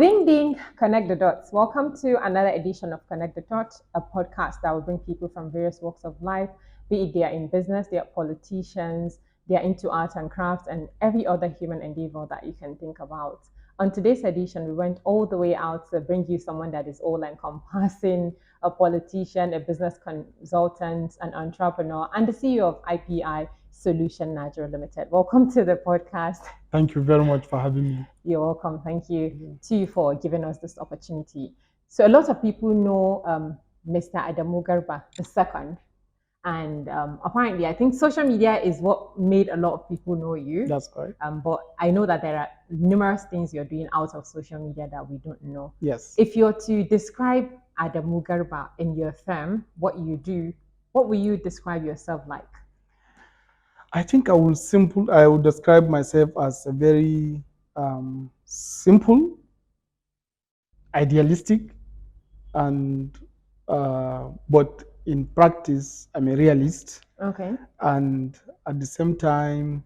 Ding ding, Connect the Dots. Welcome to another edition of Connect the Dots, a podcast that will bring people from various walks of life, be it they are in business, they are politicians, they are into art and crafts, and every other human endeavor that you can think about. On today's edition, we went all the way out to bring you someone that is all encompassing, a politician, a business consultant, an entrepreneur, and the CEO of IPI Solution Nigeria Limited. Welcome to the podcast. Thank you very much for having me. You're welcome. Thank you too for giving us this opportunity. So a lot of people know Mr. Adamu Garba II, and apparently, I think social media is what made a lot of people know you. That's correct. But I know that there are numerous things you're doing out of social media that we don't know. Yes. If you're to describe Adamu Garba in your firm, what you do, what will you describe yourself like? I think I would describe myself as a very simple, idealistic, and but in practice, I'm a realist. Okay. And at the same time,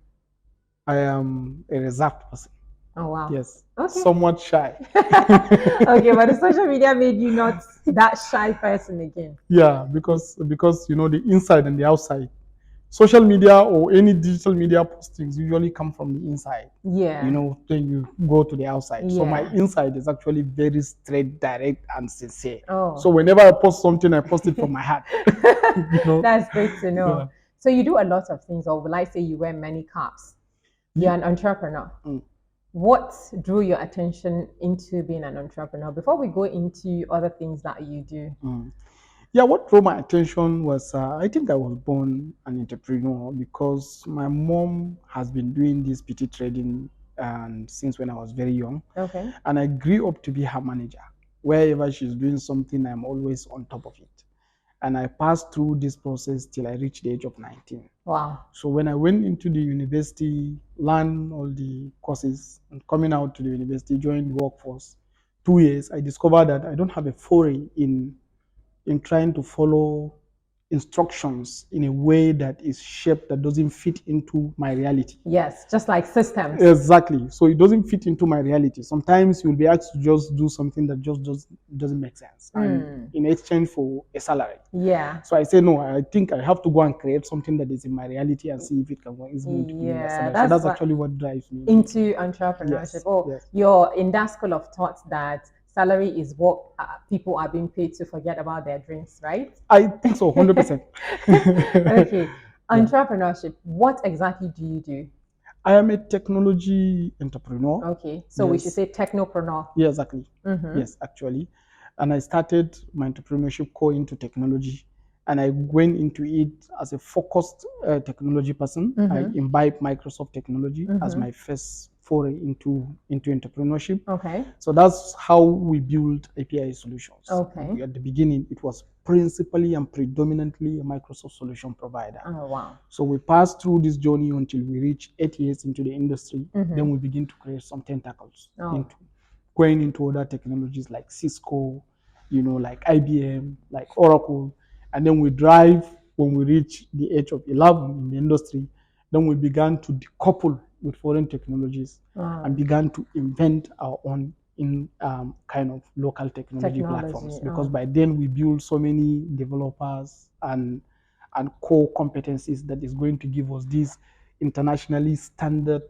I am a reserved person. Oh wow. Yes. Okay. Somewhat shy. Okay, but the social media made you not that shy person again. Yeah, because you know the inside and the outside. Social media or any digital media postings usually come from the inside. Yeah. You know, then you go to the outside. Yeah. So my inside is actually very straight, direct, and sincere. Oh. So whenever I post something, I post it from my heart. You know? That's great to know. Yeah. So you do a lot of things, or will I say you wear many caps? You're an entrepreneur. What drew your attention into being an entrepreneur? Before we go into other things that you do. Yeah, what drew my attention was I think I was born an entrepreneur because my mom has been doing this PT trading since when I was very young. Okay. And I grew up to be her manager. Wherever she's doing something, I'm always on top of it. And I passed through this process till I reached the age of 19. Wow. So when I went into the university, learned all the courses, and coming out to the university, joined the workforce, 2 years, I discovered that I don't have a foray in trying to follow instructions in a way that is shaped, that doesn't fit into my reality. Yes, just like systems. Exactly. So it doesn't fit into my reality. Sometimes you'll be asked to just do something that just doesn't make sense and in exchange for a salary. Yeah. So I say, no, I think I have to go and create something that is in my reality and see if it can work. It's going to be Yeah, so that's actually what drives me into entrepreneurship. Yes. You're in that school of thought that salary is what people are being paid to forget about their dreams, right? I think so, 100%. Okay. Entrepreneurship, what exactly do you do? I am a technology entrepreneur. Okay, so we should say technopreneur. Yeah, exactly. Yes, actually. And I started my entrepreneurship core into technology. And I went into it as a focused technology person. I imbibed Microsoft technology as my first foray into entrepreneurship. Okay. So that's how we built API solutions. Okay. At the beginning, it was principally and predominantly a Microsoft solution provider. Oh, wow. So we passed through this journey until we reached 8 years into the industry. Then we begin to create some tentacles into going into other technologies like Cisco, you know, like IBM, like Oracle. And then we drive, when we reach the age of 11 in the industry, then we began to decouple with foreign technologies and began to invent our own in kind of local technology platforms. Because by then we build so many developers and core competencies that is going to give us this internationally standard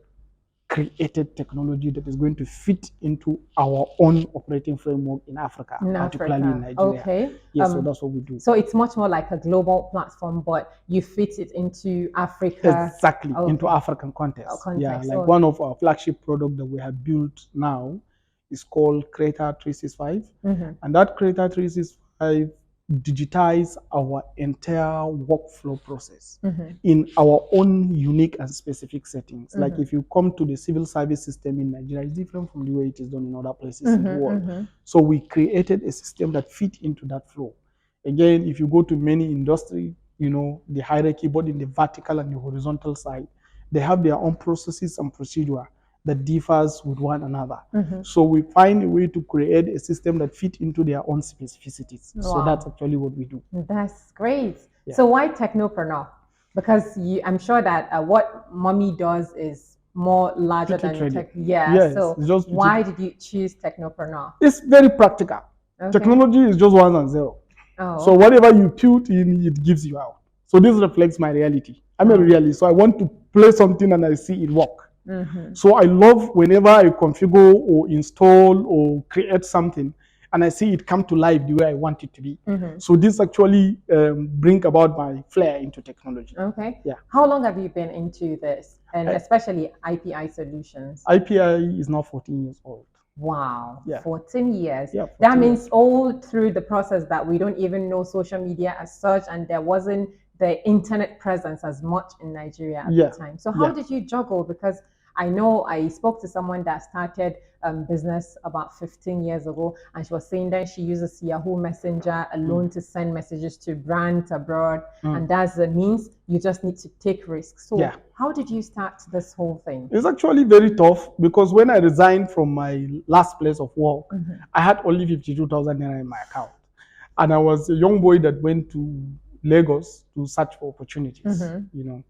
created technology that is going to fit into our own operating framework in Africa, particularly in Nigeria. Okay. Yes, so that's what we do. So it's much more like a global platform, but you fit it into Africa. Exactly, into African context. Yeah, like one of our flagship products that we have built now is called Creator 365. And that Creator 365 digitize our entire workflow process in our own unique and specific settings. Like if you come to the civil service system in Nigeria, it's different from the way it is done in other places in the world. So we created a system that fit into that flow. Again, if you go to many industry, you know, the hierarchy, both in the vertical and the horizontal side, they have their own processes and procedure that differs with one another. So we find a way to create a system that fit into their own specificities. Wow. So that's actually what we do. That's great. Yeah. So why technopreneur? Because I'm sure that what mommy does is more larger than tech. Yeah. Yes, So just why did you choose technopreneur? It's very practical. Okay. Technology is just 1 and 0. Oh, so whatever you put in, it gives you out. So this reflects my reality. I'm a realist, so I want to play something and I see it work. So I love whenever I configure or install or create something and I see it come to life the way I want it to be. So this actually bring about my flair into technology. Okay. Yeah. How long have you been into this, and especially IPI solutions? IPI is now 14 years old. Wow. Yeah. 14 years. Yeah, 14 that means years. All through the process that we don't even know social media as such, and there wasn't the internet presence as much in Nigeria at the time. So how did you juggle? Because I know I spoke to someone that started business about 15 years ago, and she was saying that she uses Yahoo Messenger alone to send messages to brands abroad, and that's the means. You just need to take risks. So how did you start this whole thing? It's actually very tough because when I resigned from my last place of work, I had only 52,000 naira in my account, and I was a young boy that went to Lagos to search for opportunities. You know,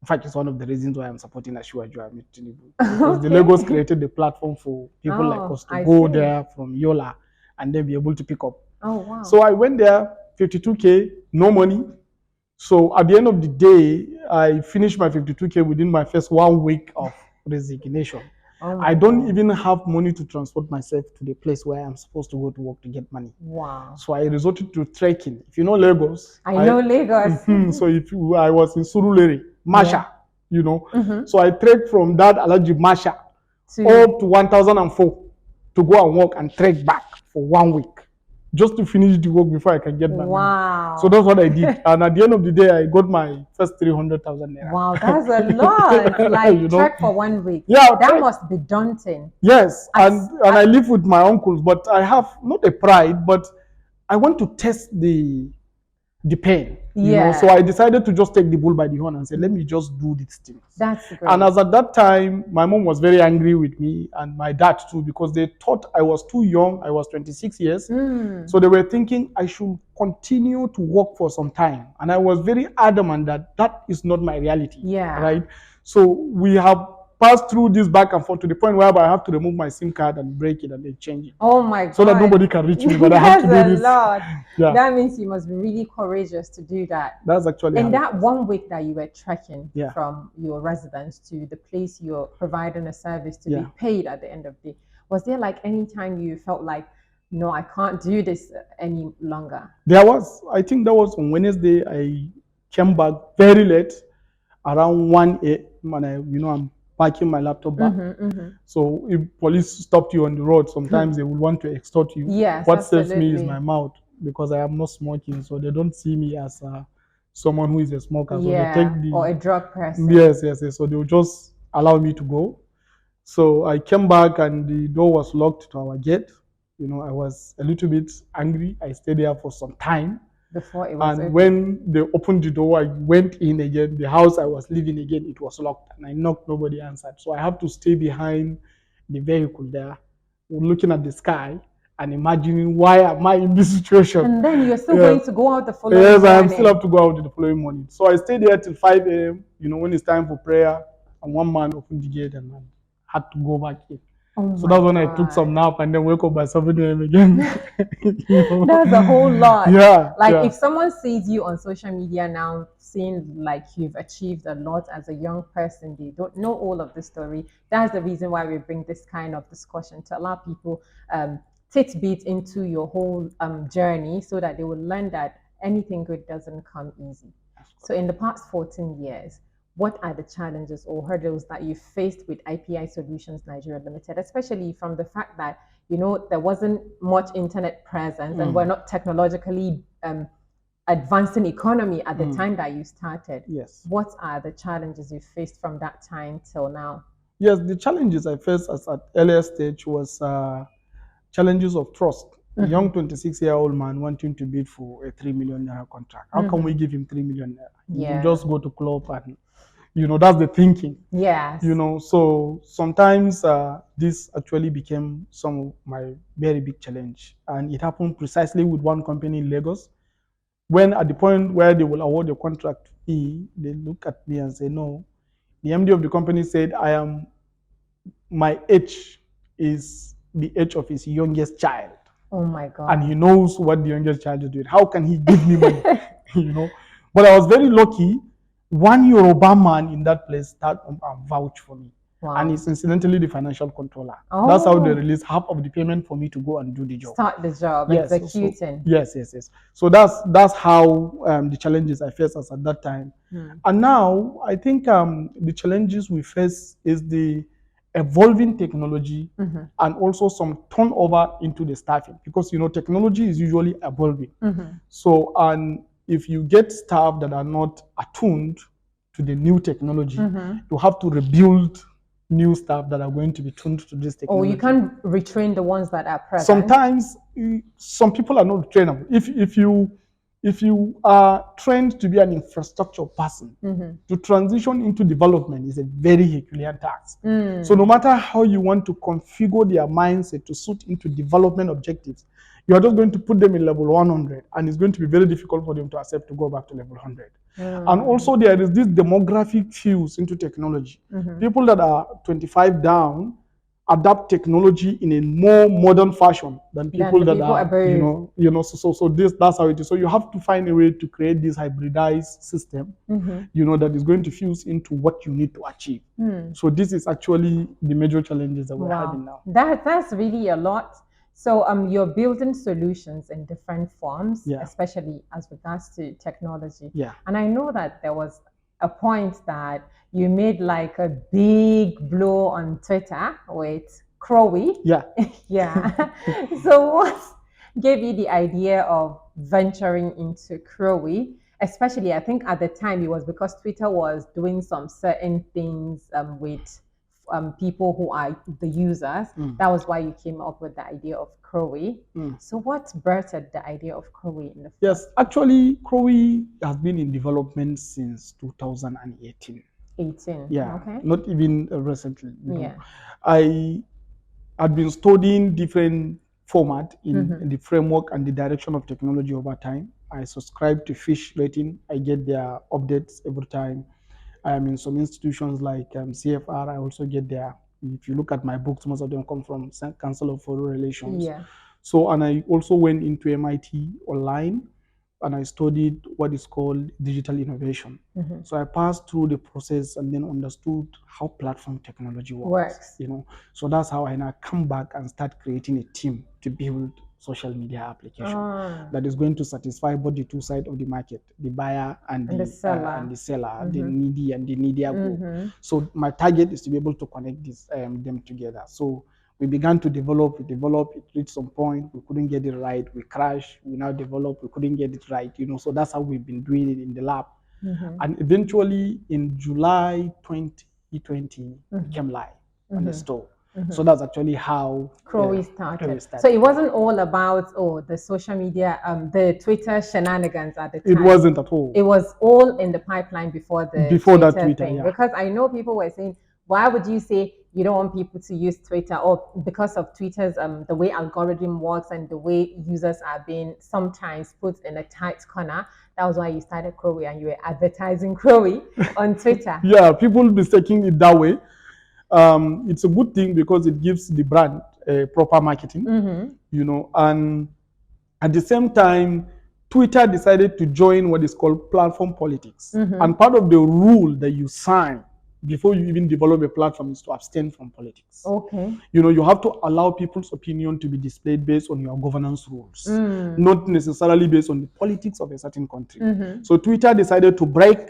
in fact, it's one of the reasons why I'm supporting Asiwaju Ahmed Tinubu, because the Lagos created the platform for people like us to go there from Yola and then be able to pick up. Oh wow! So I went there, 52K, no money. So at the end of the day, I finished my 52K within my first 1 week of resignation. I don't even have money to transport myself to the place where I'm supposed to go to work to get money. Wow. So I resorted to trekking. If you know Lagos. I know Lagos. So I was in Surulere, Masha, you know. So I trekked from that Alaji Masha up to 1004 to go and walk and trek back for 1 week, just to finish the work before I can get my money. So that's what I did. And at the end of the day, I got my first 300,000 naira. Wow, that's a lot. Like, you know? Trek for 1 week. Yeah. That must be daunting. Yes. And I live with my uncles, but I have not a pride, but I want to test the pain. You know? So I decided to just take the bull by the horn and say, let me just do these things. That's great. And as at that time, my mom was very angry with me and my dad too, because they thought I was too young. I was 26 years. So they were thinking I should continue to work for some time. And I was very adamant that that is not my reality. Yeah. Right? So we have passed through this back and forth to the point where I have to remove my SIM card and break it and then change it. Oh my God. So that nobody can reach me, but I have to do this. Lot. Yeah. That means you must be really courageous to do that. That's actually. And that 1 week that you were trekking from your residence to the place you're providing a service to be paid at the end of the day, was there like any time you felt like, no, I can't do this any longer? There was. I think that was on Wednesday. I came back very late, around 1 a.m. and I'm parking my laptop back. So if police stopped you on the road, sometimes they will want to extort you. Yes, what saves me is my mouth, because I am not smoking, so they don't see me as someone who is a smoker. So they take or a drug person. Yes. So they will just allow me to go. So I came back and the door was locked to our gate. You know, I was a little bit angry. I stayed there for some time. Before it was and when they opened the door, I went in again. The house I was living again, it was locked, and I knocked, nobody answered. So I have to stay behind the vehicle there, looking at the sky and imagining, why am I in this situation? And then you're still going to go out the following morning. Yes, I still have to go out the following morning. So I stayed there till 5 a.m., when it's time for prayer, and one man opened the gate and I had to go back in. So that's when I took some nap and then wake up by 7 a.m. again. That's a whole lot. If someone sees you on social media now, seeing like you've achieved a lot as a young person, they don't know all of the story. That's the reason why we bring this kind of discussion, to allow people tidbits into your whole journey, so that they will learn that anything good doesn't come easy. So in the past 14 years, what are the challenges or hurdles that you faced with IPI Solutions Nigeria Limited, especially from the fact that, there wasn't much internet presence and we're not technologically advancing economy at the time that you started? Yes. What are the challenges you faced from that time till now? Yes, the challenges I faced at earlier stage was challenges of trust. A young 26-year-old man wanting to bid for a 3 million naira contract. How can we give him 3 million naira? You just go to club and that's the thinking. Yes. So sometimes this actually became some of my very big challenge. And it happened precisely with one company in Lagos. When at the point where they will award the contract fee, they look at me and say, no, the MD of the company said, I am my age is the age of his youngest child. Oh my God. And he knows what the youngest child is doing. How can he give me money? But I was very lucky. One Yoruba man in that place started vouch for me. Wow. And he's incidentally the financial controller. Oh. That's how they release half of the payment for me to go and do the job. Start the job, yes, executing. Yes. So that's how the challenges I faced as at that time. And now I think the challenges we face is the evolving technology and also some turnover into the staffing, because technology is usually evolving. So, and if you get staff that are not attuned to the new technology, you have to rebuild new staff that are going to be tuned to this technology. Oh, you can't retrain the ones that are present. Sometimes some people are not trainable. If you are trained to be an infrastructure person, to transition into development is a very Herculean task. So no matter how you want to configure their mindset to suit into development objectives, you are just going to put them in level 100, and it's going to be very difficult for them to accept to go back to level 100. And also there is this demographic fuse into technology. People that are 25 down adapt technology in a more modern fashion than people that are that's how it is. So you have to find a way to create this hybridized system, that is going to fuse into what you need to achieve. So this is actually the major challenges that we're having now. That's really a lot. So you're building solutions in different forms, especially as regards to technology. And I know that there was a point that you made like a big blow on Twitter with Crowy. So what gave you the idea of venturing into Crowy? Especially, I think at the time it was because Twitter was doing some certain things with people who are the users. That was why you came up with the idea of Crowy. So what birthed the idea of Crowy in the first? Yes, actually, Crowy has been in development since 2018. Okay. Not even recently. I had been studying different format in the framework and the direction of technology over time. I subscribe to Fish Rating. I get their updates every time. I am in some institutions like CFR. I also get there. If you look at my books, most of them come from Council of Foreign Relations. So, and I also went into MIT online, and I studied what is called digital innovation. So I passed through the process and then understood how platform technology works. So that's how I now come back and start creating a team to build social media application that is going to satisfy both the two sides of the market, the buyer and the seller, the needy and the needier. So my target is to be able to connect them together. So we began to develop, it reached some point, we couldn't get it right, we crashed, we now develop, we couldn't get it right, so that's how we've been doing it in the lab. And eventually in July 2020, we came live on the store. So that's actually how Crowy started. So it wasn't all about the social media, the Twitter shenanigans at the time. It wasn't at all. It was all in the pipeline before Twitter thing. Because I know people were saying, why would you say you don't want people to use Twitter? Or because of Twitter's the way algorithm works and the way users are being sometimes put in a tight corner. That was why you started Crowy and you were advertising Crowy on Twitter. People mistaking it that way. It's a good thing because it gives the brand proper marketing, and at the same time, Twitter decided to join what is called platform politics. And part of the rule that you sign before you even develop a platform is to abstain from politics. You have to allow people's opinion to be displayed based on your governance rules, not necessarily based on the politics of a certain country. So Twitter decided to break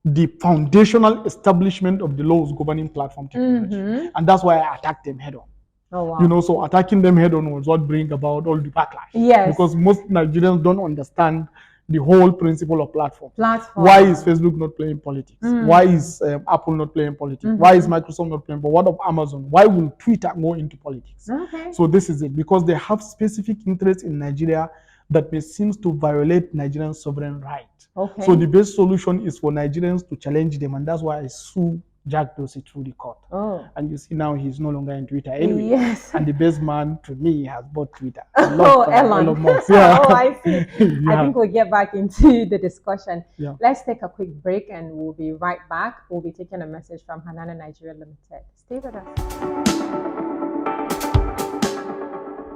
the foundational establishment of the laws governing platform technology. And that's why I attacked them head on. So attacking them head on was what bring about all the backlash. Because most Nigerians don't understand the whole principle of platform. Why is Facebook not playing politics? Why is Apple not playing politics? Why is Microsoft not playing? But what of Amazon? Why will Twitter go into politics? So this is it, because they have specific interests in Nigeria that may seem to violate Nigerian sovereign right. So the best solution is for Nigerians to challenge them, and that's why I sue Jack Dorsey through the court. Oh. And you see now he's no longer in Twitter anyway. Yes. And the best man to me has bought Twitter. Oh, Elon Musk. Yeah. Oh, I see. Yeah. I think we'll get back into the discussion. Yeah. Let's take a quick break and we'll be right back. We'll be taking a message from Hanana Nigeria Limited. Stay with us.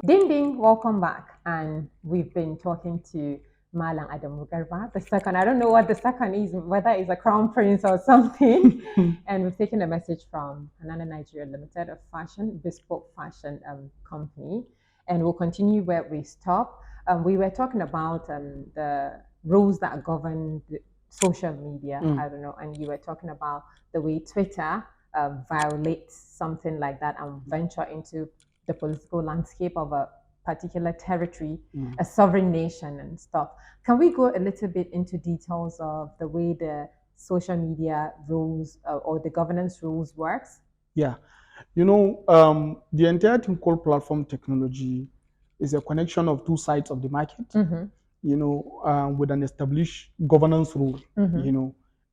Ding ding, welcome back. And we've been talking to Malang Adamu Garba II. I don't know what the second is, whether it's a crown prince or something. And we've taken a message from Hanana Nigeria Limited, a bespoke fashion company. And we'll continue where we stop. We were talking about the rules that govern the social media. I don't know. And you were talking about the way Twitter violates something like that and venture into the political landscape of a particular territory, a sovereign nation and stuff. Can we go a little bit into details of the way the social media rules or the governance rules works? Yeah. The entire thing called platform technology is a connection of two sides of the market, with an established governance rule,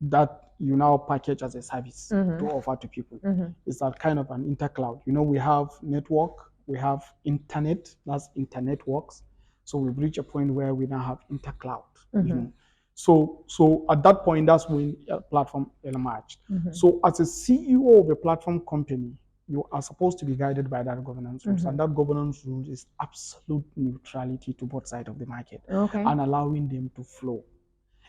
that you now package as a service to offer to people. It's that kind of an intercloud. We have network, we have internet, that's internet works. So we've reached a point where we now have intercloud, So at that point, that's when a platform emerged. So as a CEO of a platform company, you are supposed to be guided by that governance rules. And that governance rule is absolute neutrality to both sides of the market and allowing them to flow.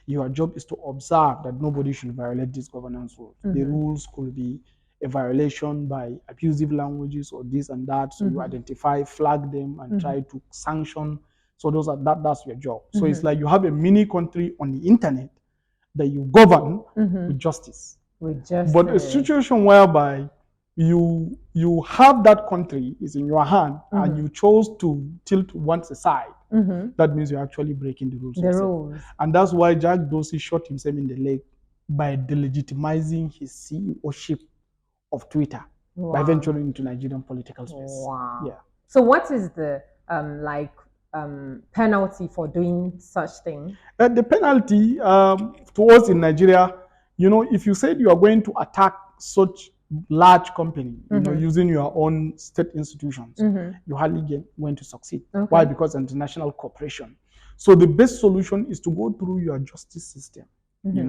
Your job is to observe that nobody should violate these governance rules. The rules could be a violation by abusive languages or this and that. So you identify, flag them, and try to sanction. So that's your job. So it's like you have a mini country on the internet that you govern with justice. But a situation whereby you have that country is in your hand and you chose to tilt one side, that means you're actually breaking the rules. And that's why Jack Dorsey shot himself in the leg by delegitimizing his CEOship of Twitter by venturing into Nigerian political space. Wow. Yeah. So what is the penalty for doing such thing? The penalty to us in Nigeria, if you said you are going to attack such large company, using your own state institutions, you hardly going to succeed. Why? Because international cooperation. So the best solution is to go through your justice system.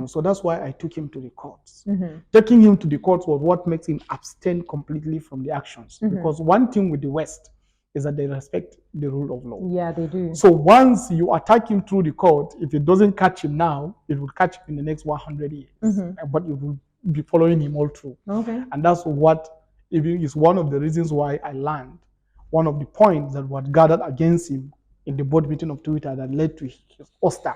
So that's why I took him to the courts. Taking him to the courts was what makes him abstain completely from the actions. Because one thing with the West is that they respect the rule of law. Yeah, they do. So once you attack him through the court, if it doesn't catch him now, it will catch him in the next 100 years. But it will be following him all through. And that's what even is one of the reasons why I learned one of the points that was gathered against him in the board meeting of Twitter that led to his ouster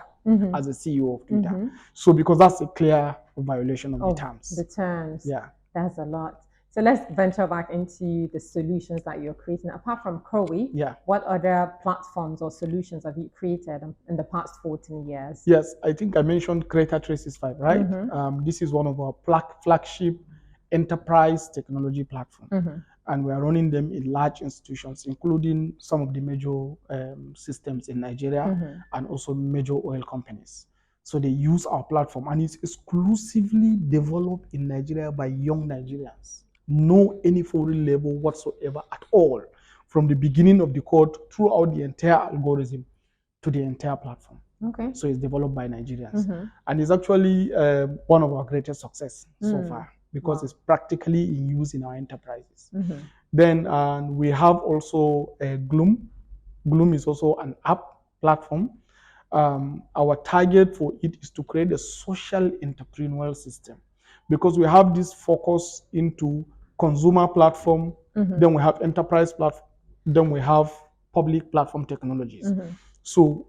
as a CEO of Twitter. So because that's a clear violation of the terms. The terms. Yeah. That's a lot. So let's venture back into the solutions that you're creating. Apart from Crowey, what other platforms or solutions have you created in the past 14 years? Yes, I think I mentioned Creator 365, right? This is one of our flagship enterprise technology platform. And we are running them in large institutions, including some of the major systems in Nigeria and also major oil companies. So they use our platform, and it's exclusively developed in Nigeria by young Nigerians. No any foreign label whatsoever at all, from the beginning of the code throughout the entire algorithm to the entire platform. So it's developed by Nigerians. And it's actually one of our greatest success so far, because it's practically in use in our enterprises. Then we have also Gloom. Gloom is also an app platform. Our target for it is to create a social entrepreneurial system, because we have this focus into consumer platform, then we have enterprise platform, then we have public platform technologies. So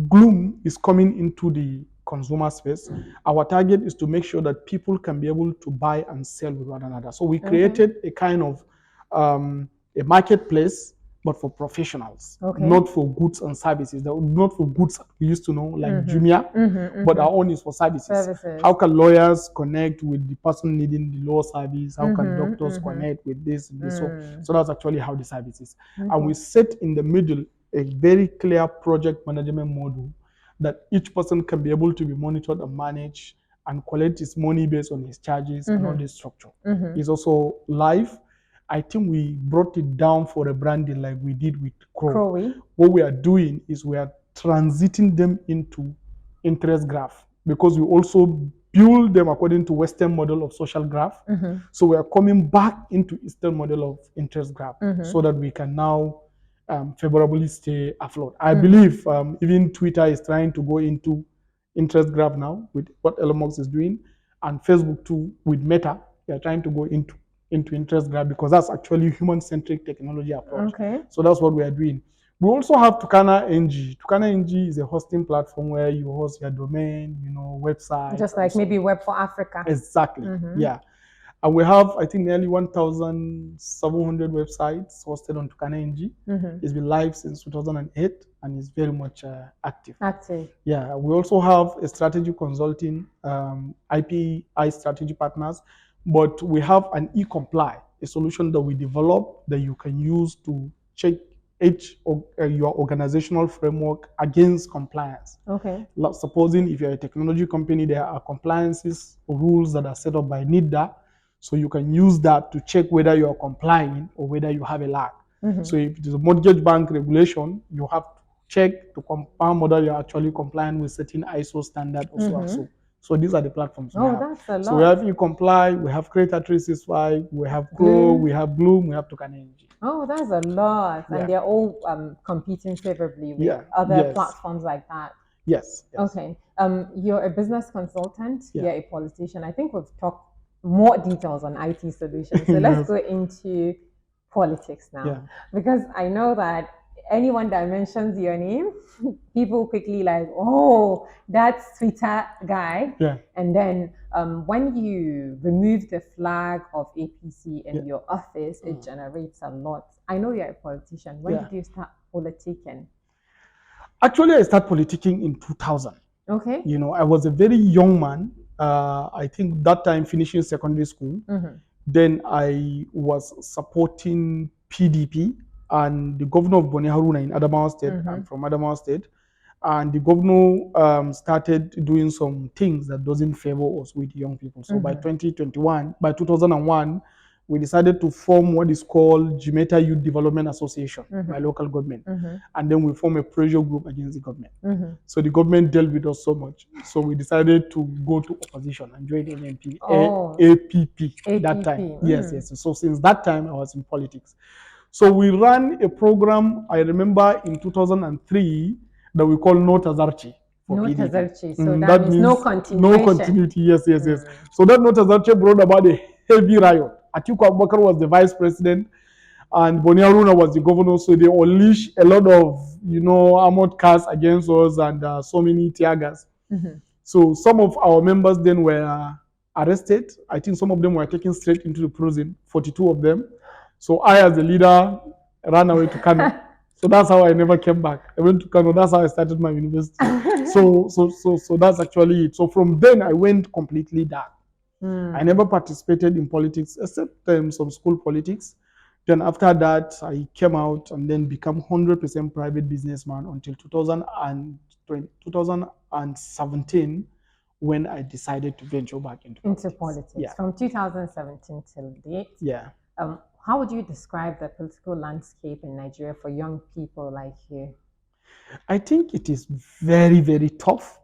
Gloom is coming into the consumer space. Our target is to make sure that people can be able to buy and sell with one another. So we created a kind of a marketplace, but for professionals, not for goods and services. Not for goods we used to know, like Jumia, but our own is for services. How can lawyers connect with the person needing the law service? How can doctors connect with this? So that's actually how the service is. And we set in the middle a very clear project management model that each person can be able to be monitored and managed and collect his money based on his charges and all this structure. Mm-hmm. It's also live. I think we brought it down for a branding like we did with Crowy. What we are doing is we are transiting them into interest graph, because we also build them according to Western model of social graph. So we are coming back into Eastern model of interest graph, so that we can now favorably stay afloat. I believe even Twitter is trying to go into interest graph now with what Elon Musk is doing, and Facebook too with Meta. They are trying to go into interest graph, because that's actually human-centric technology approach. So that's what we are doing. We also have Tukana NG. Tukana NG is a hosting platform where you host your domain, website. Just like maybe Web for Africa. Exactly. Yeah. And we have, I think, nearly 1,700 websites hosted on Tukana NG. It's been live since 2008 and is very much active. Yeah. We also have a strategy consulting, IPI strategy partners, but we have an e-comply, a solution that we develop that you can use to check your organizational framework against compliance. Supposing if you're a technology company, there are compliances rules that are set up by NIDA. So you can use that to check whether you are complying or whether you have a lag. So if it is a mortgage bank regulation, you have to check to confirm whether you're actually complying with certain ISO standard or so and so. So these are the platforms we have. That's a lot. So we have eComply, we have Creator 365, we have Grow, we have Bloom, we have Tukana NG. That's a lot. And they're all competing favorably with other platforms like that. Yes. Okay. You're a business consultant, you're a politician. I think we've talked more details on IT solutions. So let's go into politics now. Because I know that anyone that mentions your name, people quickly like, oh, that's Twitter guy. And then when you remove the flag of APC in your office, it generates a lot. I know you're a politician. When did you start politicking? Actually, I started politicking in 2000. I was a very young man. I think that time finishing secondary school. Then I was supporting PDP and the governor of Boni Haruna in Adamawa State. I'm from Adamawa State. And the governor started doing some things that doesn't favor us with young people. So by 2001, we decided to form what is called Jimeta Youth Development Association, my local government. And then we formed a pressure group against the government. So the government dealt with us so much. So we decided to go to opposition and join NMP, APP that time. Yes. So since that time, I was in politics. So we ran a program, I remember in 2003, that we call No Tazarchi. No Tazarchi. So that means no continuation. No continuity, yes. So that No Tazarchi brought about a heavy riot. Atiku Abubakar was the vice president and Boni Haruna was the governor. So they unleashed a lot of, armored cars against us and so many tear gas. So some of our members then were arrested. I think some of them were taken straight into the prison, 42 of them. So I, as the leader, ran away to Kano. So that's how I never came back. I went to Kano. That's how I started my university. So that's actually it. So from then I went completely dark. I never participated in politics except some school politics. Then after that, I came out and then became 100% private businessman until 2017, when I decided to venture back into politics. From 2017 till date. How would you describe the political landscape in Nigeria for young people like you? I think it is very, very tough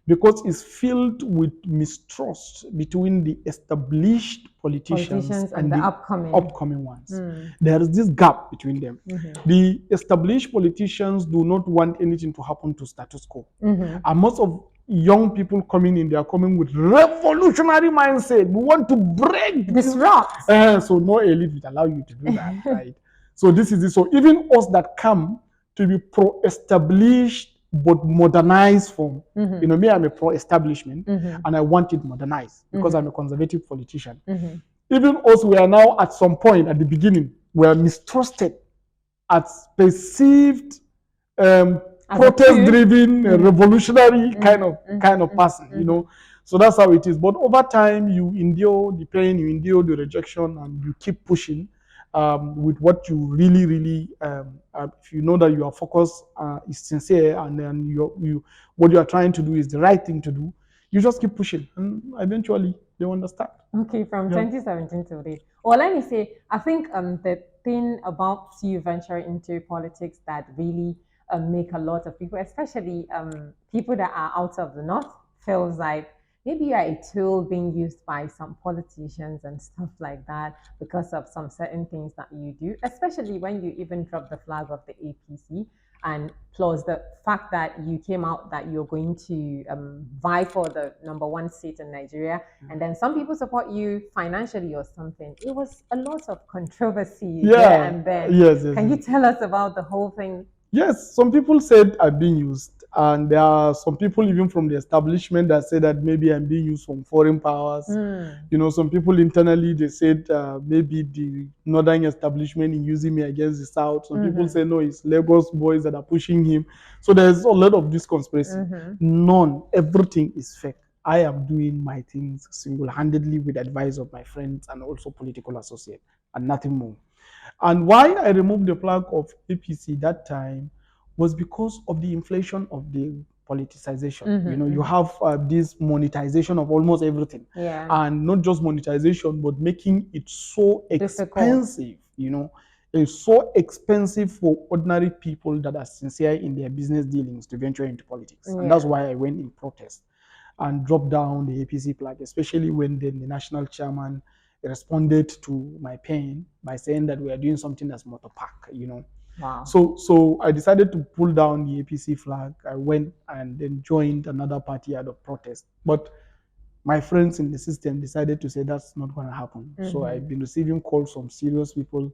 because it's filled with mistrust between the established politicians and the upcoming ones. There is this gap between them. The established politicians do not want anything to happen to status quo. And most of young people coming in, they are coming with revolutionary mindset. We want to break, disrupt. So no elite will allow you to do that, right? So this is it. So even us that come to be pro-established but modernized form. Me, I'm a pro-establishment and I want it modernized because I'm a conservative politician. Even us, we are now at some point at the beginning, we are mistrusted as perceived protest-driven, revolutionary kind of person, So that's how it is. But over time, you endure the pain, you endure the rejection, and you keep pushing with what you really, if you know that your focus is sincere, and then what you are trying to do is the right thing to do, you just keep pushing, and eventually they understand. Okay, from 2017 to today. Well, let me say, I think the thing about you venturing into politics that really make a lot of people, especially people that are out of the north, feels like maybe you are a tool being used by some politicians and stuff like that because of some certain things that you do, especially when you even drop the flag of the APC. And plus the fact that you came out that you're going to vie for the #1 seat in Nigeria, and then some people support you financially or something. It was a lot of controversy there and then. Yes, Can you tell us about the whole thing? Yes, some people said I'm being used, and there are some people even from the establishment that say that maybe I'm being used from foreign powers. You know, some people internally they said maybe the northern establishment is using me against the south. Some people say no, it's Lagos boys that are pushing him. So there's a lot of this conspiracy. None, everything is fake. I am doing my things single-handedly with advice of my friends and also political associate, and nothing more. And why I removed the flag of APC that time was because of the inflation of the politicization. You know, you have this monetization of almost everything. And not just monetization, but making it so expensive, you know. It's so expensive for ordinary people that are sincere in their business dealings to venture into politics. And that's why I went in protest and dropped down the APC flag, especially when the national chairman responded to my pain by saying that we are doing something as motor park, you know. Wow. So I decided to pull down the APC flag. I went and then joined another party out of protest. But my friends in the system decided to say that's not going to happen. So I've been receiving calls from serious people,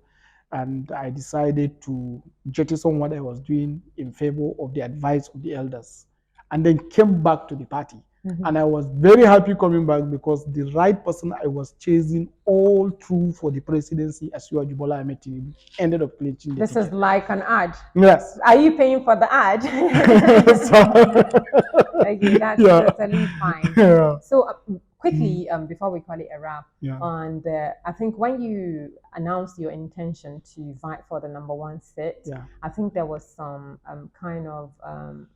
and I decided to jettison what I was doing in favor of the advice of the elders, and then came back to the party. And I was very happy coming back because the right person I was chasing all through for the presidency, Asiwaju Bola Ahmed Tinubu, ended up clinching the This ticket. is like an ad. Yes. Are you paying for the ad? Okay, that's totally fine. So quickly, before we call it a wrap, and I think when you announced your intention to fight for the #1 seat, I think there was some kind of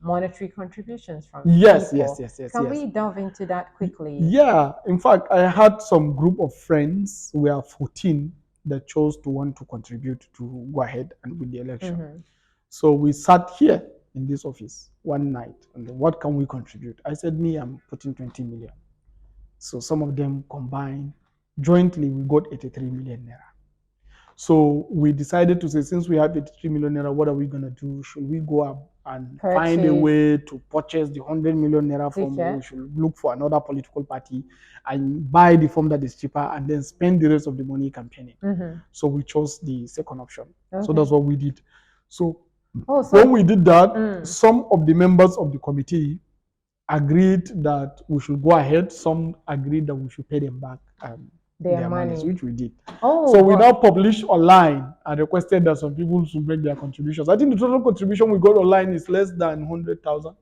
monetary contributions from yes, people. Yes. Can we delve into that quickly? Yeah, in fact, I had some group of friends, we are 14, that chose to want to contribute to go ahead and win the election. So we sat here in this office one night, and what can we contribute? I said, me, I'm putting 20 million. So some of them combined, jointly, we got 83 million naira. So we decided to say, since we have 83 million naira, what are we going to do? Should we go up and find a way to purchase the 100 million naira form, or we should look for another political party and buy the form that is cheaper and then spend the rest of the money campaigning? So we chose the second option. So that's what we did. So when we did that, some of the members of the committee agreed that we should go ahead. Some agreed that we should pay them back their money, which we did. So we now published online and requested that some people should make their contributions. I think the total contribution we got online is less than 100,000.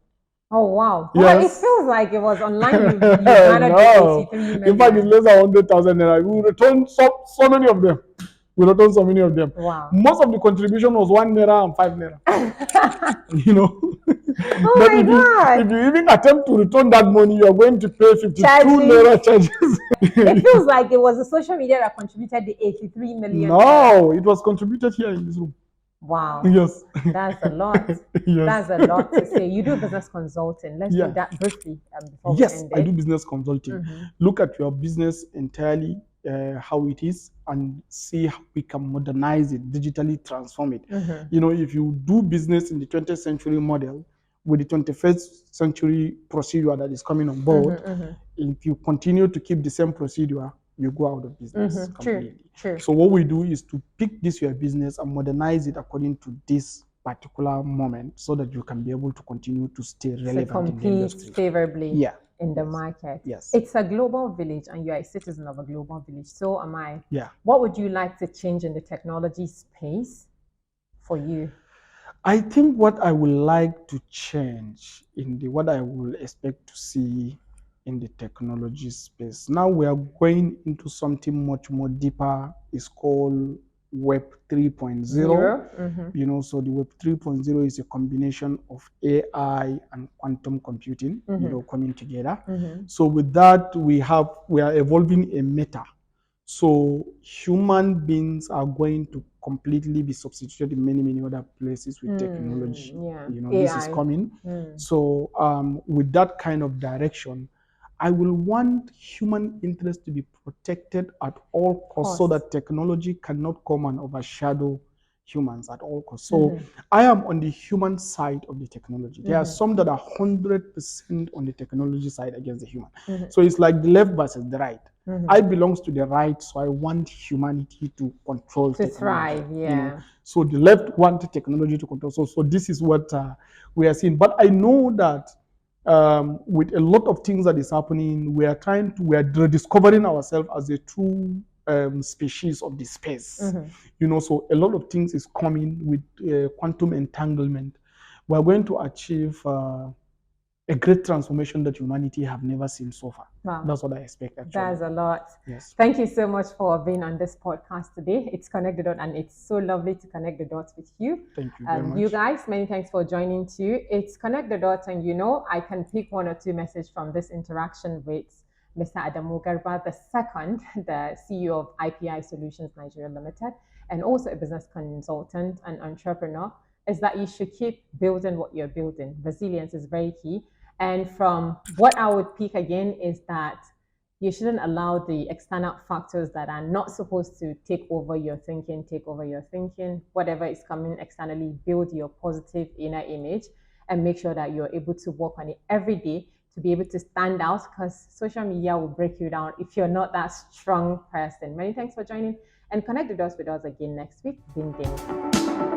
Oh wow! Yes. Well, it feels like it was online. You no. In fact, it's less than 100,000 naira. We returned so many of them. We returned so many of them. Wow! Most of the contribution was 1 naira and 5 naira. You know. Oh but my God! If you even attempt to return that money, you are going to pay 52 naira charges. It feels like it was the social media that contributed the 83 million. No, it was contributed here in this room. Wow. Yes. That's a lot. That's a lot to say. You do business consulting. Let's do that briefly before we end it. I do business consulting. Look at your business entirely, how it is, and see how we can modernize it, digitally transform it. You know, if you do business in the 20th century model with the 21st century procedure that is coming on board, if you continue to keep the same procedure, you go out of business completely. True. So what we do is to pick this your business and modernize it according to this particular moment, so that you can be able to continue to stay relevant in the industry. Favorably in the market. Yes. It's a global village and you're a citizen of a global village. So am I. Yeah. What would you like to change in the technology space for you? I think what I would like to change in what I will expect to see in the technology space. Now we are going into something much more deeper. It's called Web 3.0. You know, so the Web 3.0 is a combination of AI and quantum computing, you know, coming together. So with that, we are evolving a meta. So human beings are going to completely be substituted in many other places with technology. You know, AI. This is coming. So with that kind of direction, I will want human interest to be protected at all costs so that technology cannot come and overshadow humans at all costs. So I am on the human side of the technology. There are some that are 100% on the technology side against the human. So it's like the left versus the right. I belong to the right, so I want humanity to control technology. Thrive, yeah. You know? So the left want technology to control. So this is what we are seeing. But I know that with a lot of things that is happening, we are rediscovering ourselves as a true species of the space. You know, so a lot of things is coming with quantum entanglement. We're going to achieve a great transformation that humanity have never seen so far. Wow. That's what I expect, actually. That's a lot. Yes. Thank you so much for being on this podcast today. It's Connect the Dots, and it's so lovely to connect the dots with you. Thank you very much. You guys, many thanks for joining too. It's Connect the Dots, and you know, I can pick one or two messages from this interaction with Mr. Adamu Garba II, the CEO of IPI Solutions Nigeria Limited, and also a business consultant and entrepreneur, is that you should keep building what you're building. Resilience is very key. And from what I would pick again is that you shouldn't allow the external factors that are not supposed to take over your thinking. Whatever is coming externally, build your positive inner image and make sure that you're able to work on it every day to be able to stand out, because social media will break you down if you're not that strong person. Many thanks for joining, and connect the dots with us again next week. Ding ding.